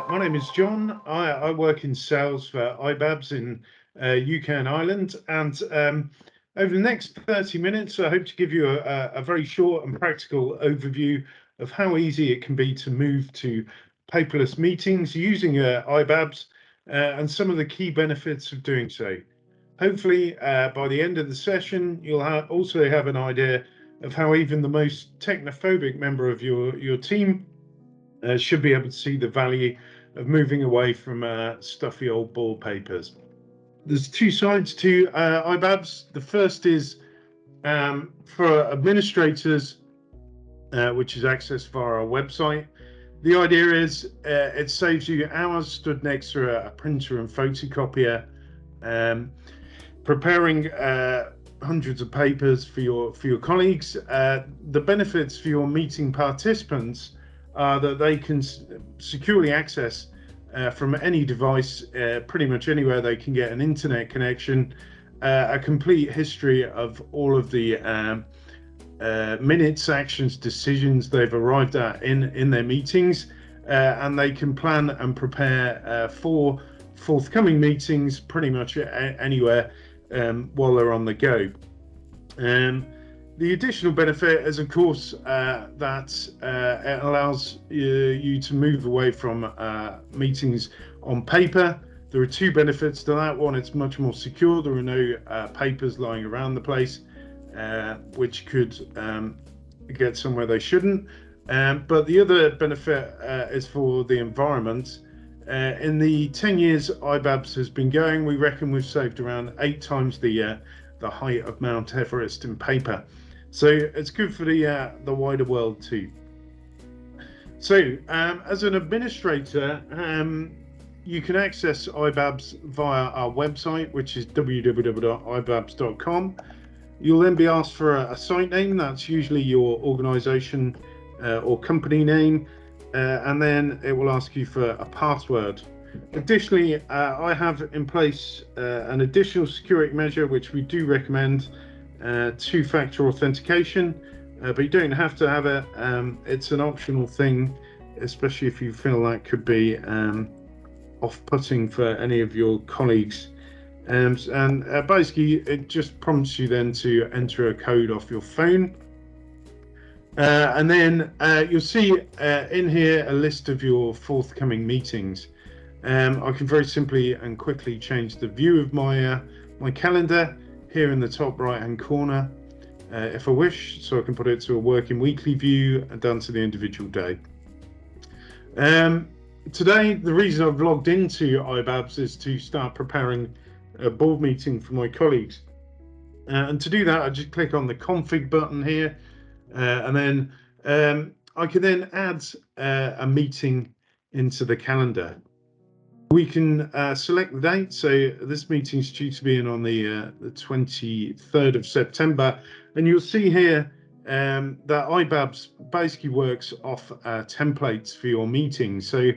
My name is John. I work in sales for iBabs in UK and Ireland, and over the next 30 minutes, I hope to give you a very short and practical overview of how easy it can be to move to paperless meetings using iBabs and some of the key benefits of doing so. Hopefully, by the end of the session, you'll also have an idea of how even the most technophobic member of your team should be able to see the value of moving away from stuffy old board papers. There's two sides to iBabs. The first is for administrators, which is accessed via our website. The idea is it saves you hours stood next to a printer and photocopier, preparing hundreds of papers for your colleagues. The benefits for your meeting participants are that they can securely access from any device, pretty much anywhere they can get an internet connection, a complete history of all of the minutes, actions, decisions they've arrived at in their meetings, and they can plan and prepare for forthcoming meetings pretty much anywhere while they're on the go. The additional benefit is, of course, that it allows you to move away from meetings on paper. There are two benefits to that. One, it's much more secure. There are no papers lying around the place, which could get somewhere they shouldn't. But the other benefit is for the environment. In the 10 years iBabs has been going, we reckon we've saved around 8 times the height of Mount Everest in paper. So it's good for the wider world too. So as an administrator, you can access iBabs via our website, which is www.ibabs.com. You'll then be asked for a site name. That's usually your organization or company name. And then it will ask you for a password. Additionally, I have in place an additional security measure, which we do recommend, two-factor authentication, but you don't have to have it. It's an optional thing, especially if you feel that could be off-putting for any of your colleagues. And basically, it just prompts you then to enter a code off your phone. And then you'll see in here a list of your forthcoming meetings. I can very simply and quickly change the view of my calendar here in the top right hand corner if I wish, so I can put it to a working weekly view and down to the individual day. Today, the reason I've logged into iBabs is to start preparing a board meeting for my colleagues. And to do that, I just click on the config button here, and then I can then add a meeting into the calendar. We can select the date. So this meeting is due to be in on the 23rd of September. And you'll see here that iBabs basically works off templates for your meeting. So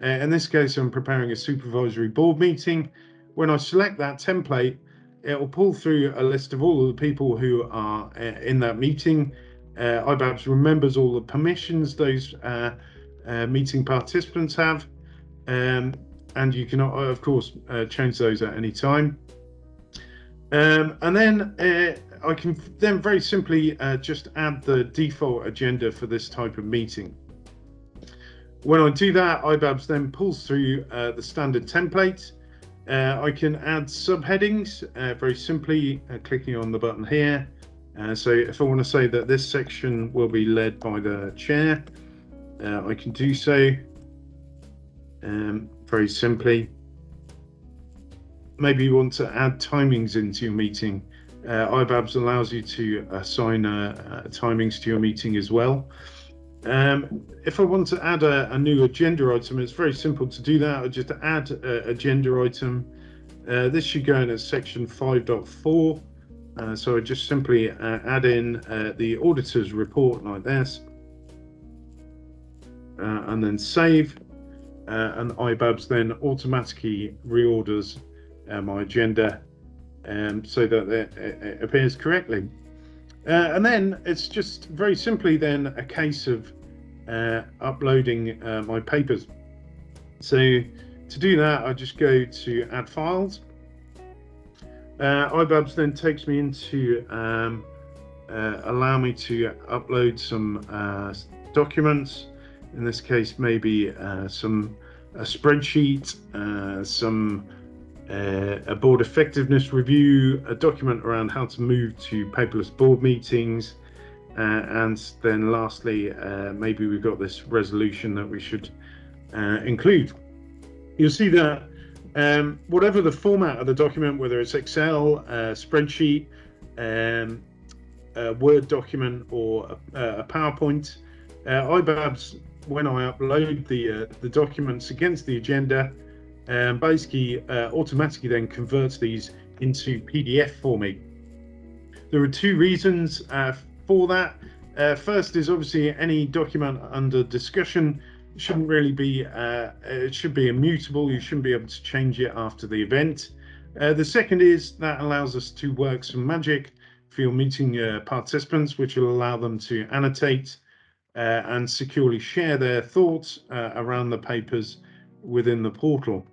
in this case, I'm preparing a supervisory board meeting. When I select that template, it will pull through a list of all of the people who are in that meeting. iBabs remembers all the permissions those meeting participants have. And you can, of course, change those at any time. And then I can then very simply just add the default agenda for this type of meeting. When I do that, iBabs then pulls through the standard template. I can add subheadings very simply clicking on the button here. So if I want to say that this section will be led by the chair, I can do so. Very simply. Maybe you want to add timings into your meeting. iBabs allows you to assign timings to your meeting as well. If I want to add a new agenda item, it's very simple to do that. I just add an agenda item. This should go in as section 5.4. So I just simply add in the auditor's report like this, and then save. And iBabs then automatically reorders my agenda so that it appears correctly. And then it's just very simply then a case of uploading my papers. So to do that, I just go to Add Files. iBabs then takes me into allow me to upload some documents. In this case, maybe a spreadsheet, a board effectiveness review, a document around how to move to paperless board meetings, and then lastly, maybe we've got this resolution that we should include. You'll see that whatever the format of the document, whether it's Excel, spreadsheet, a Word document, or a PowerPoint, iBabs, when I upload the documents against the agenda, basically automatically then converts these into PDF for me. There are two reasons for that. First is obviously any document under discussion shouldn't really be, it should be immutable. You shouldn't be able to change it after the event. The second is that allows us to work some magic for your meeting participants, which will allow them to annotate and securely share their thoughts around the papers within the portal.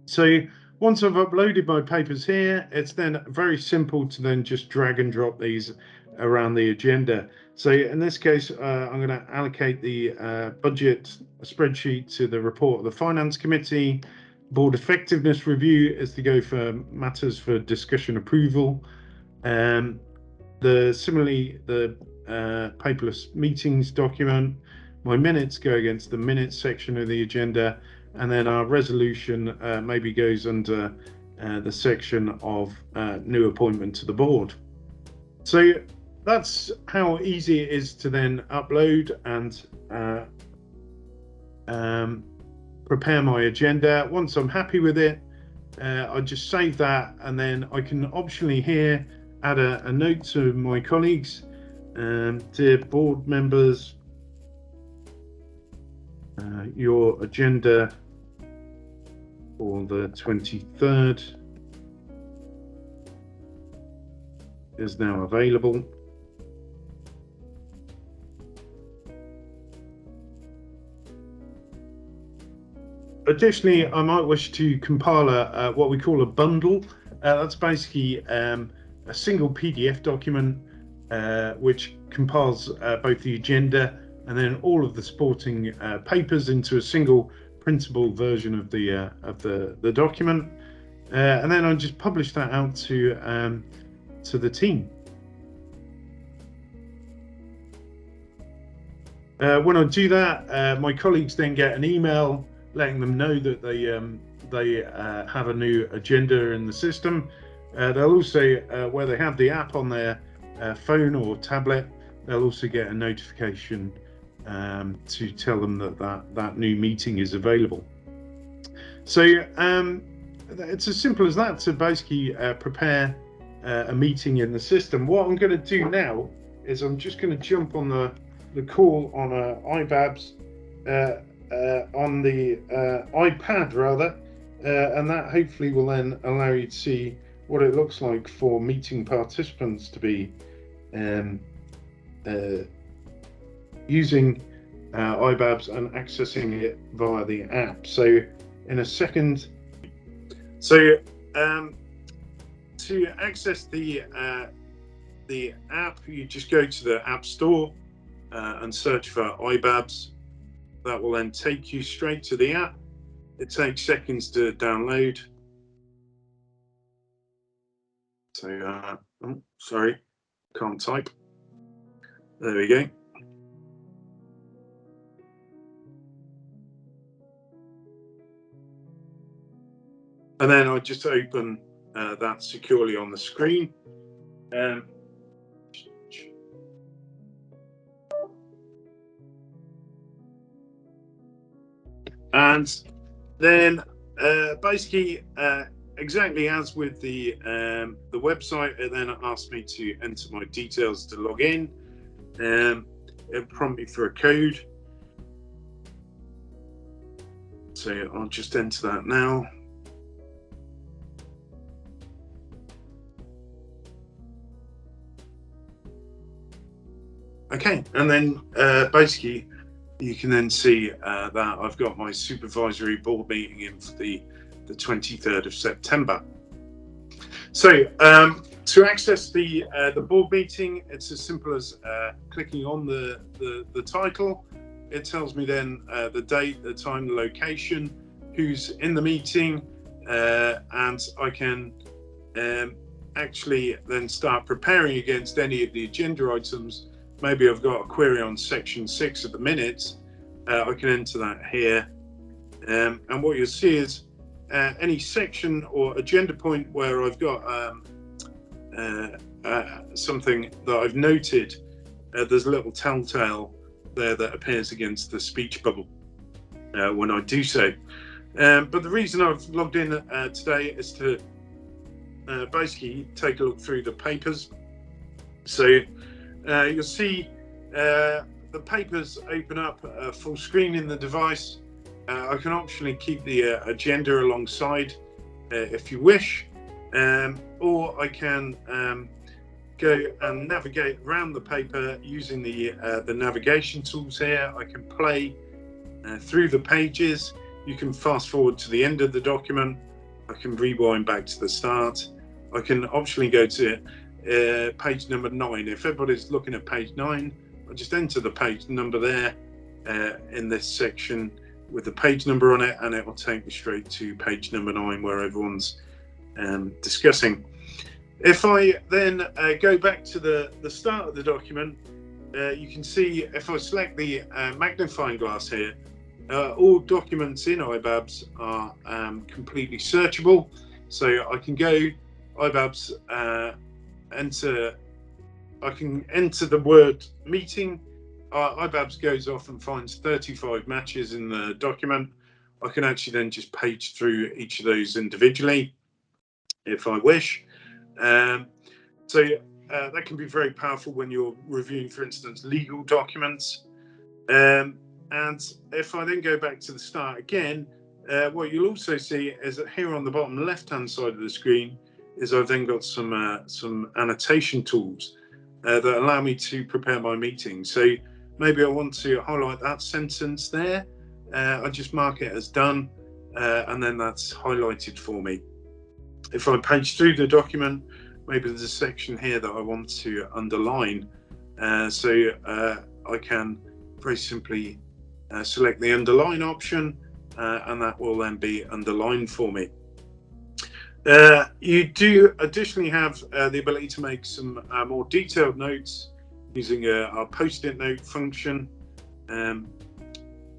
So once I've uploaded my papers here, it's then very simple to then just drag and drop these around the agenda. So in this case, I'm going to allocate the budget spreadsheet to the report of the Finance Committee. Board effectiveness review is to go for matters for discussion approval. Similarly, the paperless meetings document, my minutes go against the minutes section of the agenda, and then our resolution maybe goes under the section of new appointment to the board. So that's how easy it is to then upload and prepare my agenda. Once I'm happy with it, I just save that, and then I can optionally here add a note to my colleagues. Dear board members, your agenda for the 23rd is now available. Additionally, I might wish to compile what we call a bundle. That's basically a single PDF document which compiles both the agenda and then all of the supporting papers into a single printable version of the document, and then I just publish that out to the team. When I do that, my colleagues then get an email letting them know that they have a new agenda in the system. They'll also, where they have the app on their phone or tablet, they'll also get a notification to tell them that new meeting is available. So it's as simple as that to basically prepare a meeting in the system. What I'm going to do now is I'm just going to jump on the call on iBabs on the iPad rather, and that hopefully will then allow you to see what it looks like for meeting participants to be using iBabs and accessing it via the app. So in a second, to access the app, you just go to the App Store and search for iBabs. That will then take you straight to the app. It takes seconds to download. So, oh, sorry, can't type. There we go. And then I just open that securely on the screen. And then basically exactly as with the website, it then asked me to enter my details to log in. It prompted me for a code. So I'll just enter that now. Okay, and then basically you can then see that I've got my supervisory board meeting in for the 23rd of September. So to access the board meeting, it's as simple as clicking on the title. It tells me then the date, the time, the location, who's in the meeting, and I can actually then start preparing against any of the agenda items. Maybe I've got a query on section 6 of the minutes. I can enter that here, and what you'll see is any section or agenda point where I've got something that I've noted, there's a little telltale there that appears against the speech bubble when I do so. But the reason I've logged in today is to basically take a look through the papers. So you'll see the papers open up full screen in the device. I can optionally keep the agenda alongside if you wish, or I can go and navigate around the paper using the navigation tools here. I can play through the pages. You can fast forward to the end of the document. I can rewind back to the start. I can optionally go to page number 9. If everybody's looking at page 9, I'll just enter the page number there in this section with the page number on it, and it will take me straight to page number 9 where everyone's discussing. If I then go back to the start of the document, you can see if I select the magnifying glass here, all documents in iBabs are completely searchable. So I can go iBabs, I can enter the word meeting. iBabs goes off and finds 35 matches in the document. I can actually then just page through each of those individually if I wish. So that can be very powerful when you're reviewing, for instance, legal documents. And if I then go back to the start again, what you'll also see is that here on the bottom left-hand side of the screen is I've then got some annotation tools that allow me to prepare my meeting. So maybe I want to highlight that sentence there. I just mark it as done, and then that's highlighted for me. If I page through the document, maybe there's a section here that I want to underline. So I can very simply select the underline option, and that will then be underlined for me. You do additionally have the ability to make some more detailed notes using our post-it note function.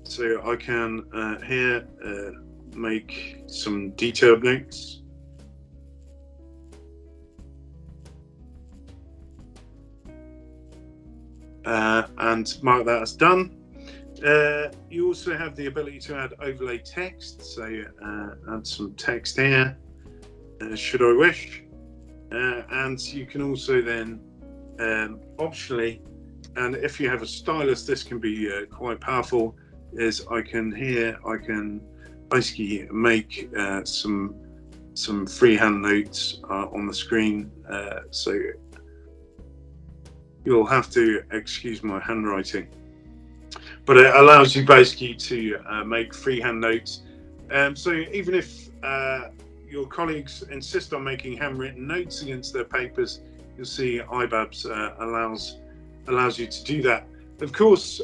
So I can here make some detailed notes. And mark that as done. You also have the ability to add overlay text, so add some text here, should I wish. And you can also then optionally, and if you have a stylus, this can be quite powerful, is I can basically make some freehand notes on the screen. So you'll have to excuse my handwriting, but it allows you basically to make freehand notes. So even if your colleagues insist on making handwritten notes against their papers, you'll see iBabs allows you to do that. Of course,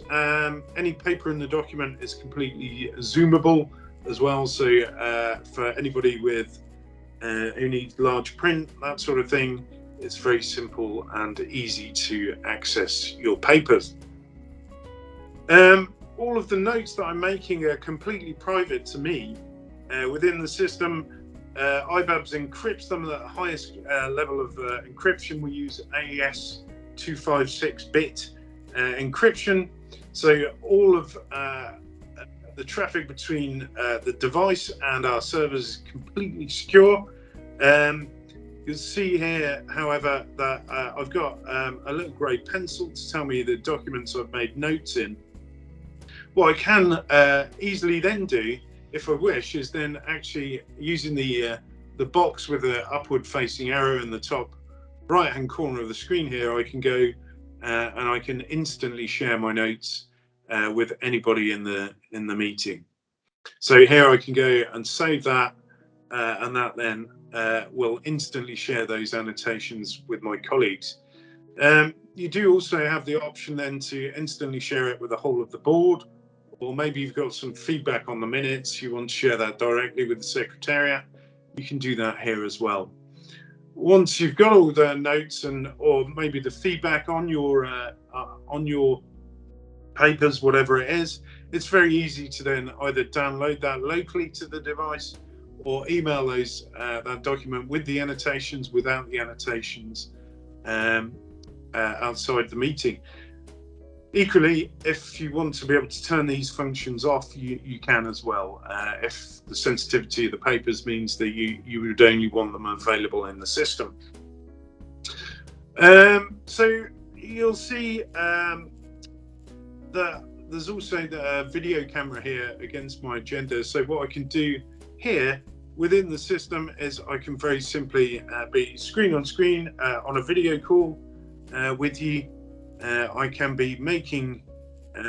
any paper in the document is completely zoomable as well. So for anybody with who needs large print, that sort of thing, it's very simple and easy to access your papers. All of the notes that I'm making are completely private to me. Within the system, iBabs encrypts them at the highest level of encryption. We use AES 256-bit encryption. So all of the traffic between the device and our servers is completely secure. You'll see here, however, that I've got a little grey pencil to tell me the documents I've made notes in. What I can easily then do, if I wish, is then actually using the box with the upward facing arrow in the top right hand corner of the screen here, I can go and I can instantly share my notes with anybody in the meeting. So here I can go and save that, and that then will instantly share those annotations with my colleagues. You do also have the option then to instantly share it with the whole of the board, or maybe you've got some feedback on the minutes, you want to share that directly with the secretariat, you can do that here as well. Once you've got all the notes or maybe the feedback on your papers, whatever it is, it's very easy to then either download that locally to the device or email that document with the annotations, without the annotations, outside the meeting. Equally, if you want to be able to turn these functions off, you can as well, if the sensitivity of the papers means that you would only want them available in the system. So you'll see that there's also the video camera here against my agenda. So what I can do here within the system is I can very simply be screen on screen on a video call with you. I can be making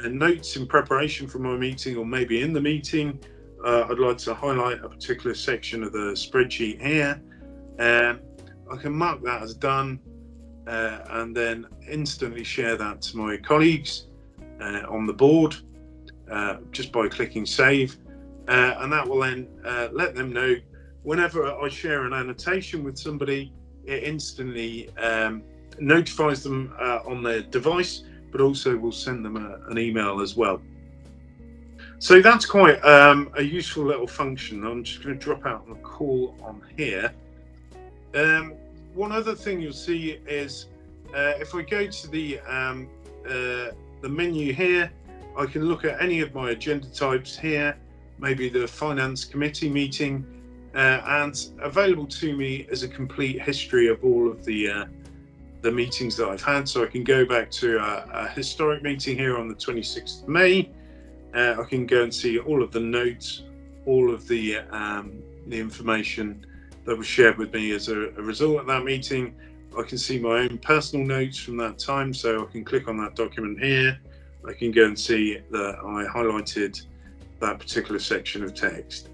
notes in preparation for my meeting, or maybe in the meeting I'd like to highlight a particular section of the spreadsheet here. I can mark that as done and then instantly share that to my colleagues on the board just by clicking save, and that will then let them know whenever I share an annotation with somebody, it instantly notifies them on their device, but also will send them an email as well. So that's quite a useful little function. I'm just going to drop out on a call on here. One other thing you'll see is if I go to the menu here, I can look at any of my agenda types here, maybe the finance committee meeting, and available to me is a complete history of all of the meetings that I've had. So I can go back to a historic meeting here on the 26th of May. I can go and see all of the notes, all of the information that was shared with me as a result of that meeting. I can see my own personal notes from that time, so I can click on that document here. I can go and see that I highlighted that particular section of text.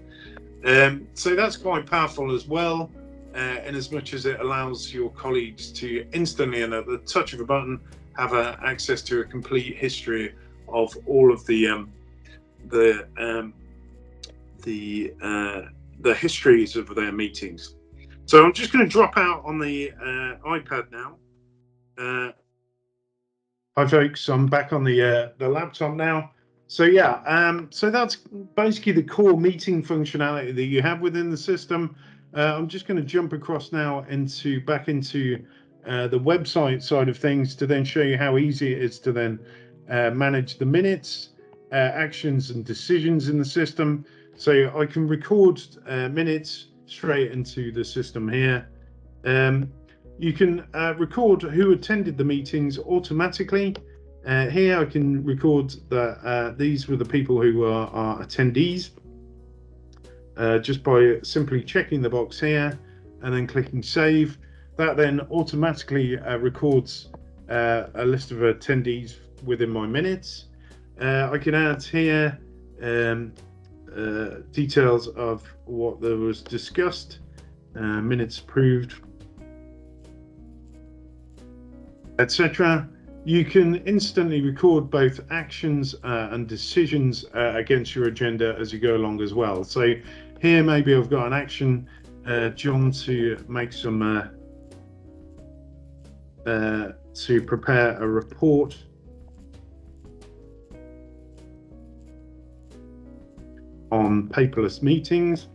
So that's quite powerful as well, in as much as it allows your colleagues to instantly and at the touch of a button have access to a complete history of all of the histories of their meetings. So I'm just going to drop out on the iPad now. Hi folks, I'm back on the laptop now. So yeah, so that's basically the core meeting functionality that you have within the system. I'm just going to jump across now back into the website side of things to then show you how easy it is to then manage the minutes, actions and decisions in the system. So I can record minutes straight into the system here. You can record who attended the meetings automatically. Here I can record that these were the people who are attendees, just by simply checking the box here and then clicking save. That then automatically records a list of attendees within my minutes. I can add here details of what there was discussed, minutes approved, etc. You can instantly record both actions and decisions against your agenda as you go along as well. So here maybe I've got an action, John, to make some to prepare a report on paperless meetings.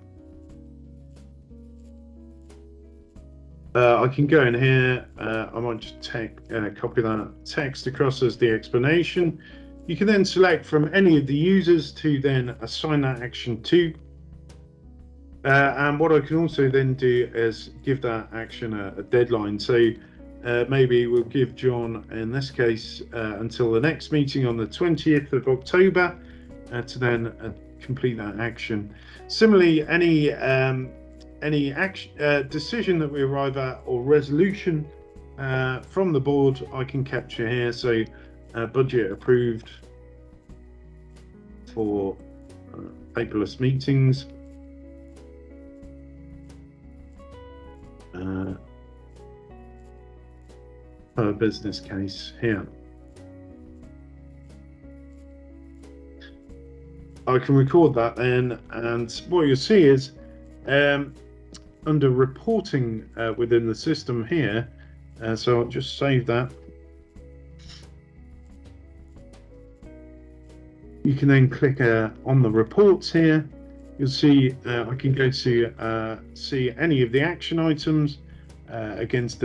I can go in here, I might just copy that text across as the explanation. You can then select from any of the users to then assign that action to. And what I can also then do is give that action a deadline. So maybe we'll give John, in this case, until the next meeting on the 20th of October to then complete that action. Similarly, any action, decision that we arrive at or resolution from the board, I can capture here. So budget approved, for paperless meetings. Per business case here. I can record that then, and what you'll see is under reporting within the system here, so I'll just save that. You can then click on the reports here. You'll see I can go to see any of the action items against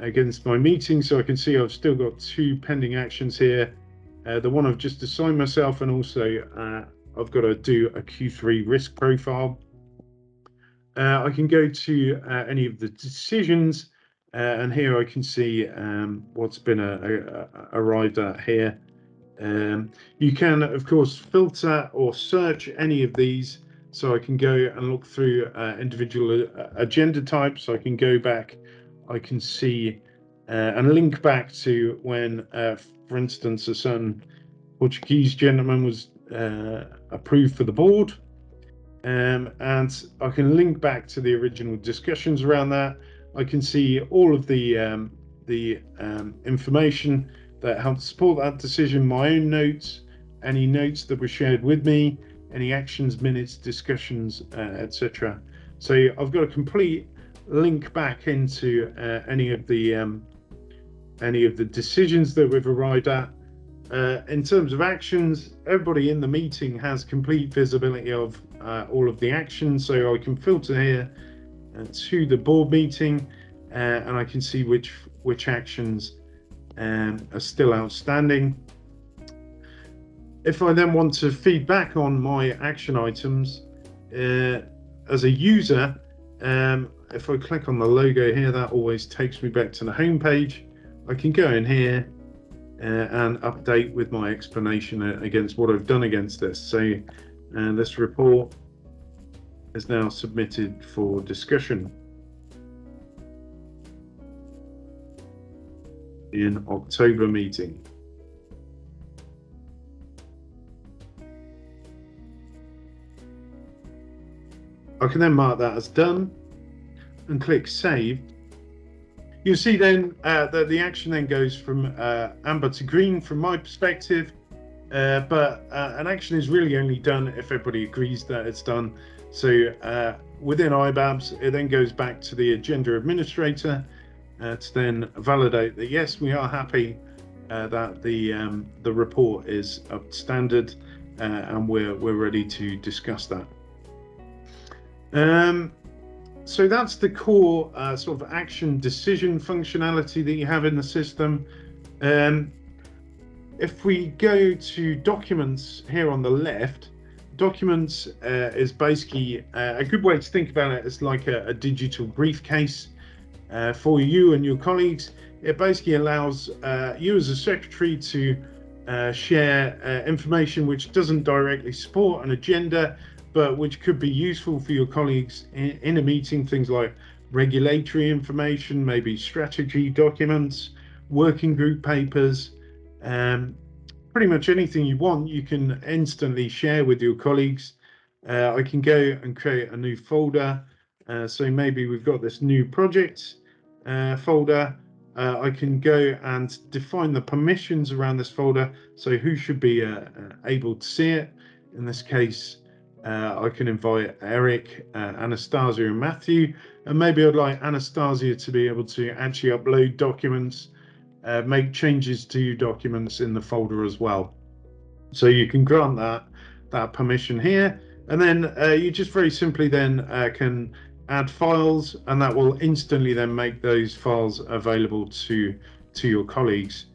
against my meeting. So I can see I've still got 2 pending actions here. The one I've just assigned myself, and also I've got to do a Q3 risk profile. I can go to any of the decisions, and here I can see what's been arrived at here. You can, of course, filter or search any of these. So I can go and look through individual agenda types. So I can go back, I can see and link back to when, for instance, a certain Portuguese gentleman was approved for the board. And I can link back to the original discussions around that. I can see all of the information that helped support that decision, my own notes, any notes that were shared with me, any actions, minutes, discussions, etc. So I've got a complete link back into any of the decisions that we've arrived at. In terms of actions, everybody in the meeting has complete visibility of all of the actions. So I can filter here to the board meeting, and I can see which actions are still outstanding. If I then want to feed back on my action items as a user, if I click on the logo here, that always takes me back to the home page. I can go in here and update with my explanation against what I've done against this. So this report is now submitted for discussion in October meeting. I can then mark that as done and click save. You'll see then that the action then goes from amber to green from my perspective, but an action is really only done if everybody agrees that it's done. So within iBabs, it then goes back to the agenda administrator to then validate that yes, we are happy that the report is up to standard, and we're ready to discuss that. So that's the core sort of action decision functionality that you have in the system. If we go to documents here on the left, documents is basically a good way to think about it as like a digital briefcase for you and your colleagues. It basically allows you as a secretary to share information which doesn't directly support an agenda, but which could be useful for your colleagues in a meeting. Things like regulatory information, maybe strategy documents, working group papers, pretty much anything you want, you can instantly share with your colleagues. I can go and create a new folder. So maybe we've got this new project folder. I can go and define the permissions around this folder. So who should be able to see it? In this case, I can invite Eric, Anastasia and Matthew, and maybe I'd like Anastasia to be able to actually upload documents, make changes to documents in the folder as well. So you can grant that permission here, and then you just very simply then can add files, and that will instantly then make those files available to your colleagues.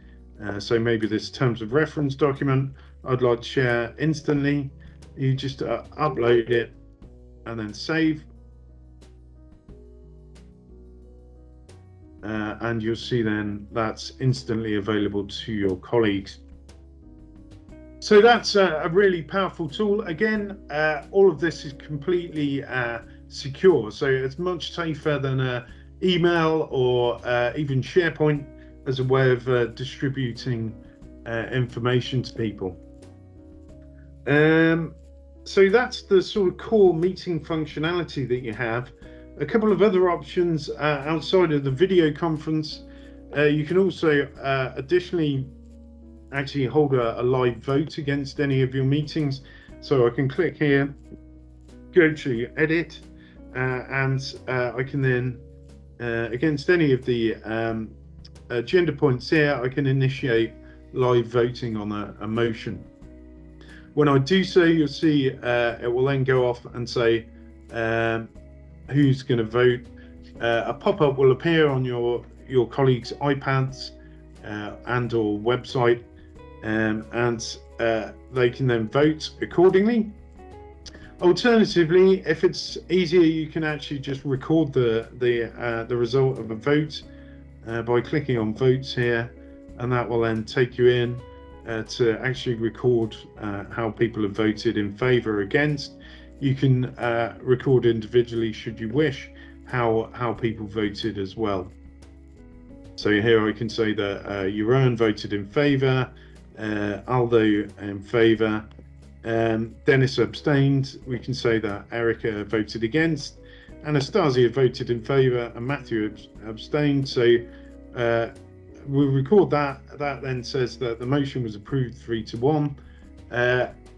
So maybe this terms of reference document I'd like to share instantly. You just upload it and then save, and you'll see then that's instantly available to your colleagues. So that's a really powerful tool. Again, all of this is completely secure, so it's much safer than email or even SharePoint as a way of distributing information to people. So that's the sort of core meeting functionality that you have. A couple of other options outside of the video conference. You can also additionally actually hold a live vote against any of your meetings. So I can click here, go to edit, and I can then, against any of the agenda points here, I can initiate live voting on a motion. When I do so, you'll see it will then go off and say who's going to vote. A pop-up will appear on your colleagues' iPads and or website, and they can then vote accordingly. Alternatively, if it's easier, you can actually just record the result of a vote by clicking on votes here, and that will then take you in to actually record how people have voted in favour or against. You can record individually, should you wish, how people voted as well. So here I can say that Jeroen voted in favour, Aldo in favour, Dennis abstained. We can say that Erica voted against, Anastasia voted in favour, and Matthew abstained. So we'll record that. That then says that the motion was approved 3-1.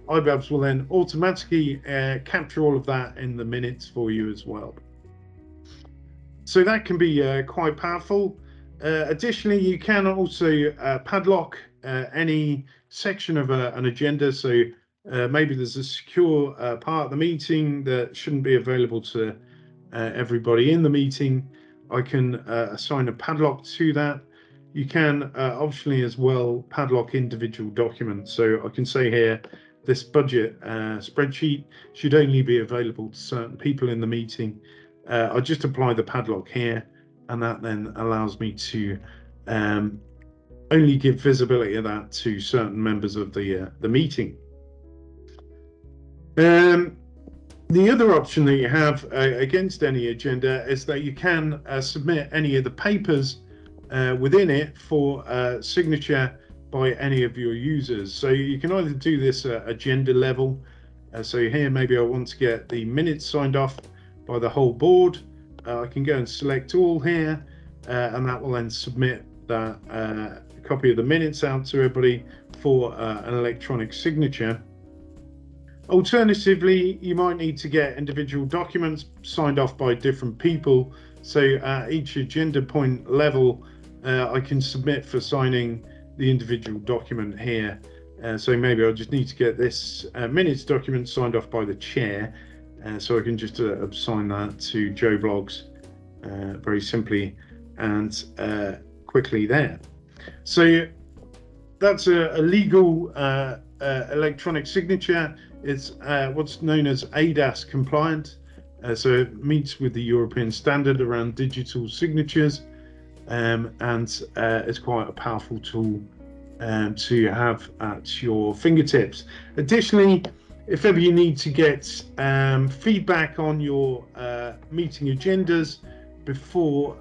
iBabs will then automatically capture all of that in the minutes for you as well. So that can be quite powerful. Additionally, you can also padlock any section of an agenda. So maybe there's a secure part of the meeting that shouldn't be available to everybody in the meeting. I can assign a padlock to that. You can optionally as well padlock individual documents. So I can say here, this budget spreadsheet should only be available to certain people in the meeting. I just apply the padlock here, and that then allows me to only give visibility of that to certain members of the meeting. The other option that you have against any agenda is that you can submit any of the papers within it for signature by any of your users. So you can either do this at agenda level. So here, maybe I want to get the minutes signed off by the whole board. I can go and select all here, and that will then submit that copy of the minutes out to everybody for an electronic signature. Alternatively, you might need to get individual documents signed off by different people. So at each agenda point level, I can submit for signing the individual document here. So maybe I just need to get this minutes document signed off by the chair. So I can just assign that to Joe Bloggs very simply and quickly there. So that's a legal electronic signature. It's what's known as ADAS compliant. So it meets with the European standard around digital signatures, and it's quite a powerful tool to have at your fingertips. Additionally, if ever you need to get feedback on your meeting agendas before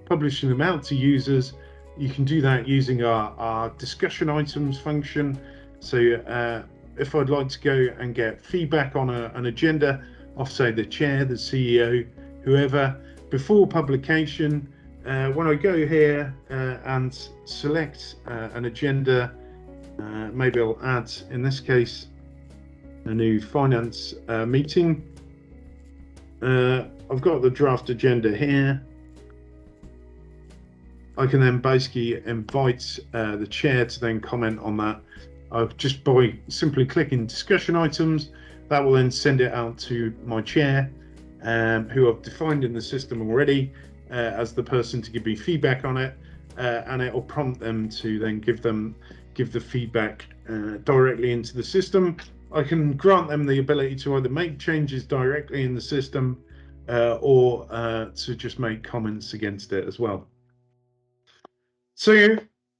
publishing them out to users, you can do that using our discussion items function. So if I'd like to go and get feedback on an agenda off, say, the chair, the CEO, whoever, before publication, when I go here and select an agenda, maybe I'll add, in this case, a new finance meeting. I've got the draft agenda here. I can then basically invite the chair to then comment on that. Just by simply clicking discussion items, that will then send it out to my chair, who I've defined in the system already as the person to give me feedback on it, and it will prompt them to then give the feedback directly into the system. I can grant them the ability to either make changes directly in the system or to just make comments against it as well. So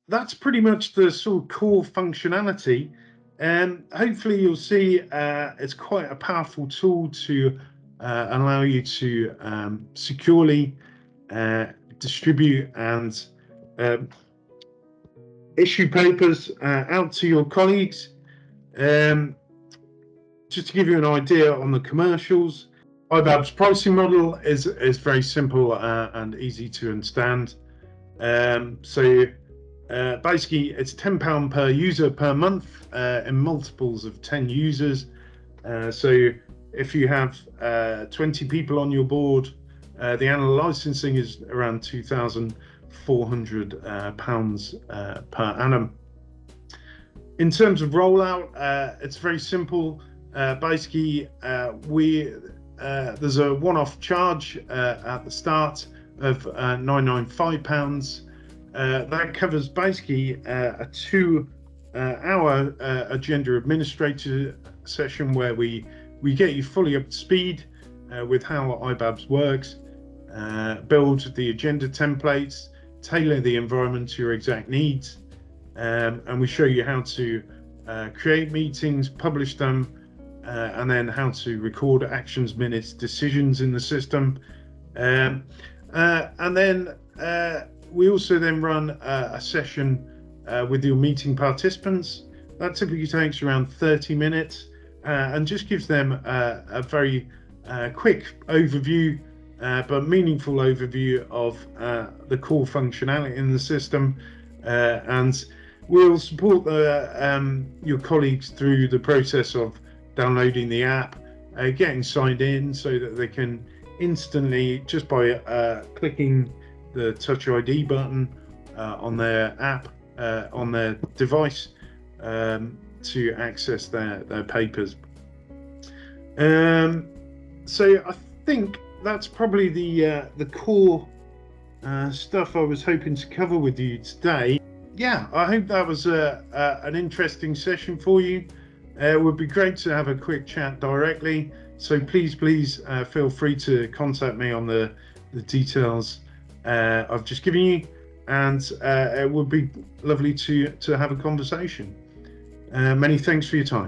that's pretty much the sort of core functionality, and hopefully you'll see it's quite a powerful tool to allow you to securely distribute and issue papers out to your colleagues. Just to give you an idea on the commercials, iBabs pricing model is very simple and easy to understand. Basically, it's £10 per user per month in multiples of 10 users. So if you have 20 people on your board, the annual licensing is around £2,400 per annum. In terms of rollout, it's very simple. Basically, there's a one-off charge at the start of £995. That covers basically a 2-hour agenda administrator session where we get you fully up to speed with how iBabs works, build the agenda templates, tailor the environment to your exact needs, and we show you how to create meetings, publish them, and then how to record actions, minutes, decisions in the system. And then we also then run a session with your meeting participants. That typically takes around 30 minutes and just gives them a very quick overview, but meaningful overview of the core functionality in the system. And we'll support your colleagues through the process of downloading the app, getting signed in so that they can instantly, just by clicking the Touch ID button on their app, on their device, to access their papers. So I think that's probably the core stuff I was hoping to cover with you today. Yeah, I hope that was an interesting session for you. It would be great to have a quick chat directly. So please feel free to contact me on the details I've just given you, and it would be lovely to have a conversation. Many thanks for your time.